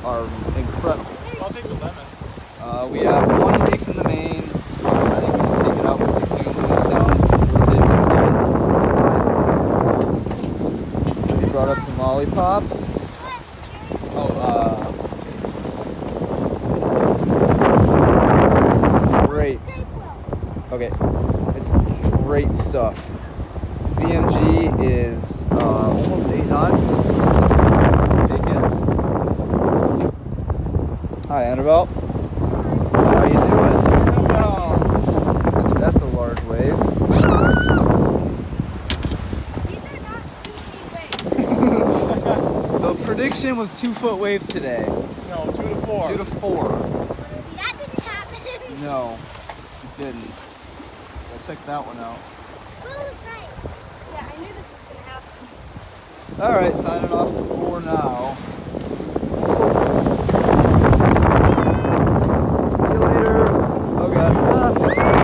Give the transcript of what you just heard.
are incredible. I'll take the lemon. We have one leaf in the main. I think we can take it out really soon when it's down. He brought up some lollipops. Great. Okay, it's great stuff. VMG is almost 8 knots. Take it. Hi, Annabelle. How you doing? Oh, that's a large wave. These are not 2 feet waves. The prediction was 2-foot waves today. No, 2 to 4. 2 to 4. That didn't happen. No, it didn't. Check that one out. Will was right. Yeah, I knew this was going to happen. All right, signing off for now.